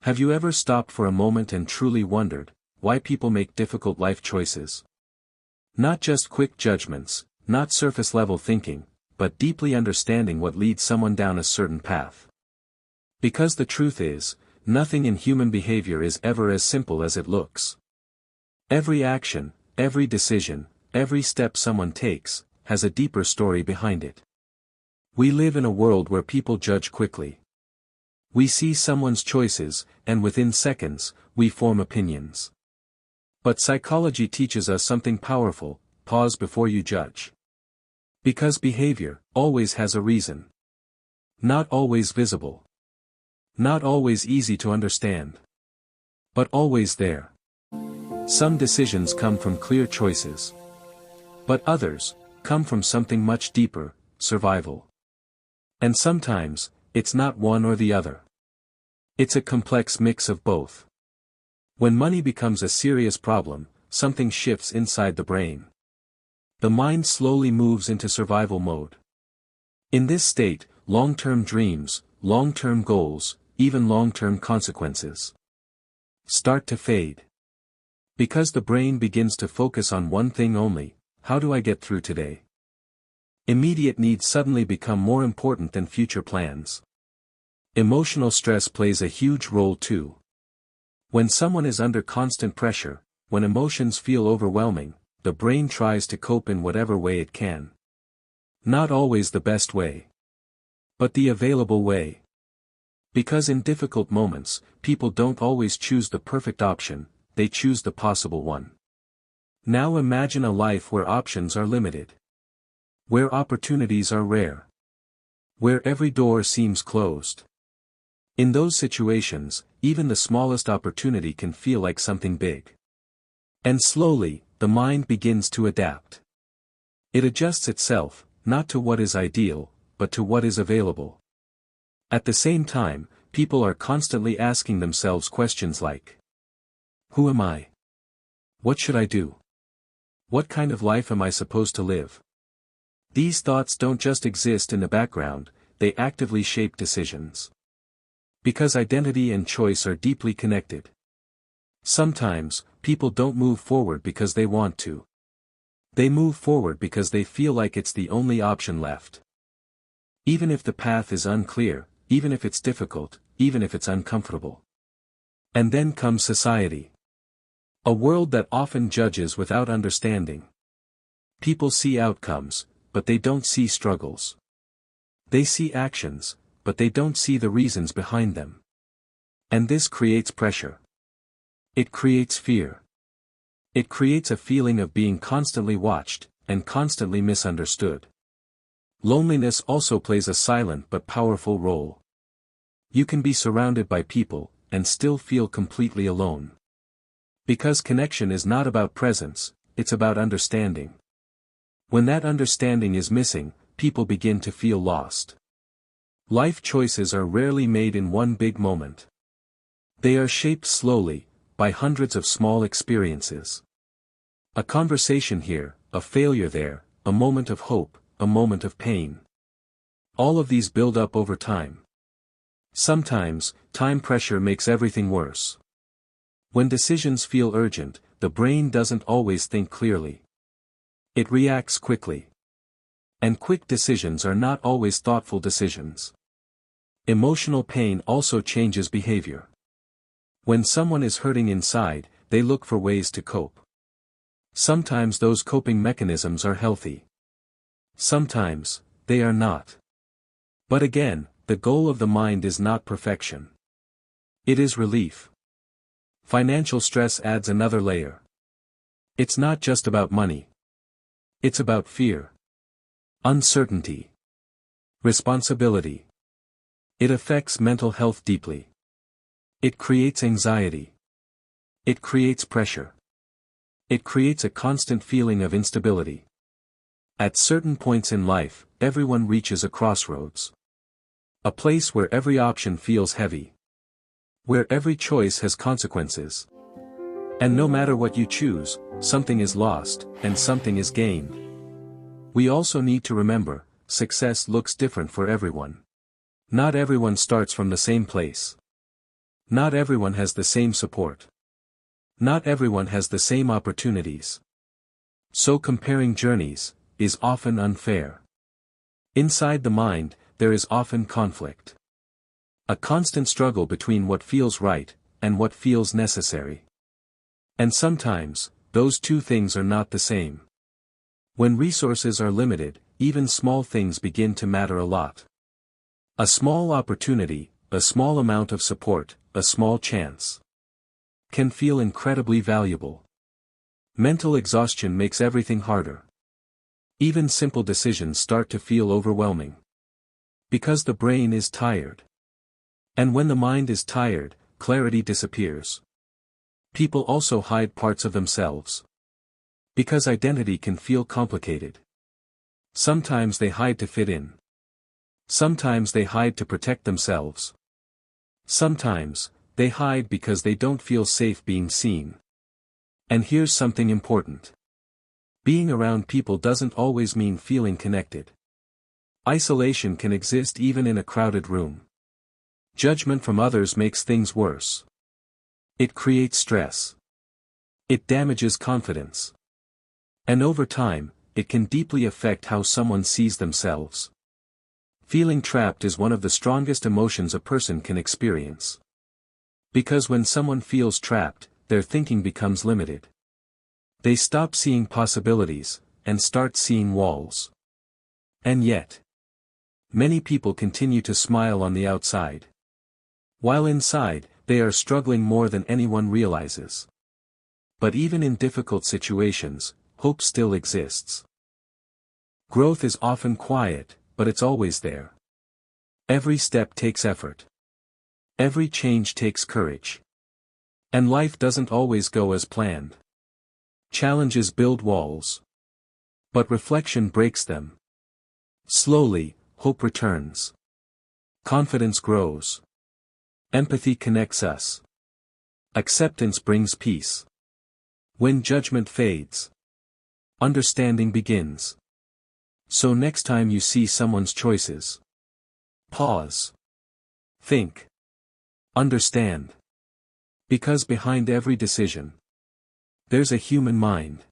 Have you ever stopped for a moment and truly wondered why people make difficult life choices? Not just quick judgments, not surface-level thinking, but deeply understanding what leads someone down a certain path. Because the truth is, nothing in human behavior is ever as simple as it looks. Every action, every decision, every step someone takes, has a deeper story behind it. We live in a world where people judge quickly. We see someone's choices, and within seconds, we form opinions. But psychology teaches us something powerful: pause before you judge. Because behavior always has a reason. Not always visible. Not always easy to understand. But always there. Some decisions come from clear choices. But others come from something much deeper: survival. And sometimes, it's not one or the other. It's a complex mix of both. When money becomes a serious problem, something shifts inside the brain. The mind slowly moves into survival mode. In this state, long-term dreams, long-term goals, even long-term consequences start to fade. Because the brain begins to focus on one thing only: how do I get through today? Immediate needs suddenly become more important than future plans. Emotional stress plays a huge role too. When someone is under constant pressure, when emotions feel overwhelming, the brain tries to cope in whatever way it can. Not always the best way, but the available way. Because in difficult moments, people don't always choose the perfect option, they choose the possible one. Now imagine a life where options are limited. Where opportunities are rare. Where every door seems closed. In those situations, even the smallest opportunity can feel like something big. And slowly, the mind begins to adapt. It adjusts itself, not to what is ideal, but to what is available. At the same time, people are constantly asking themselves questions like: who am I? What should I do? What kind of life am I supposed to live? These thoughts don't just exist in the background, they actively shape decisions. Because identity and choice are deeply connected. Sometimes, people don't move forward because they want to. They move forward because they feel like it's the only option left. Even if the path is unclear, even if it's difficult, even if it's uncomfortable. And then comes society. A world that often judges without understanding. People see outcomes, but they don't see struggles. They see actions, but they don't see the reasons behind them. And this creates pressure. It creates fear. It creates a feeling of being constantly watched, and constantly misunderstood. Loneliness also plays a silent but powerful role. You can be surrounded by people, and still feel completely alone. Because connection is not about presence, it's about understanding. When that understanding is missing, people begin to feel lost. Life choices are rarely made in one big moment. They are shaped slowly, by hundreds of small experiences. A conversation here, a failure there, a moment of hope, a moment of pain. All of these build up over time. Sometimes, time pressure makes everything worse. When decisions feel urgent, the brain doesn't always think clearly. It reacts quickly. And quick decisions are not always thoughtful decisions. Emotional pain also changes behavior. When someone is hurting inside, they look for ways to cope. Sometimes those coping mechanisms are healthy. Sometimes, they are not. But again, the goal of the mind is not perfection. It is relief. Financial stress adds another layer. It's not just about money. It's about fear. Uncertainty. Responsibility. It affects mental health deeply. It creates anxiety. It creates pressure. It creates a constant feeling of instability. At certain points in life, everyone reaches a crossroads. A place where every option feels heavy. Where every choice has consequences. And no matter what you choose, something is lost, and something is gained. We also need to remember, success looks different for everyone. Not everyone starts from the same place. Not everyone has the same support. Not everyone has the same opportunities. So comparing journeys is often unfair. Inside the mind, there is often conflict. A constant struggle between what feels right and what feels necessary. And sometimes, those two things are not the same. When resources are limited, even small things begin to matter a lot. A small opportunity, a small amount of support, a small chance can feel incredibly valuable. Mental exhaustion makes everything harder. Even simple decisions start to feel overwhelming. Because the brain is tired. And when the mind is tired, clarity disappears. People also hide parts of themselves. Because identity can feel complicated. Sometimes they hide to fit in. Sometimes they hide to protect themselves. Sometimes, they hide because they don't feel safe being seen. And here's something important. Being around people doesn't always mean feeling connected. Isolation can exist even in a crowded room. Judgment from others makes things worse. It creates stress. It damages confidence. And over time, it can deeply affect how someone sees themselves. Feeling trapped is one of the strongest emotions a person can experience. Because when someone feels trapped, their thinking becomes limited. They stop seeing possibilities, and start seeing walls. And yet, many people continue to smile on the outside. While inside, they are struggling more than anyone realizes. But even in difficult situations, hope still exists. Growth is often quiet, but it's always there. Every step takes effort. Every change takes courage. And life doesn't always go as planned. Challenges build walls. But reflection breaks them. Slowly, hope returns. Confidence grows. Empathy connects us. Acceptance brings peace. When judgment fades, understanding begins. So next time you see someone's choices, pause. Think. Understand. Because behind every decision, there's a human mind.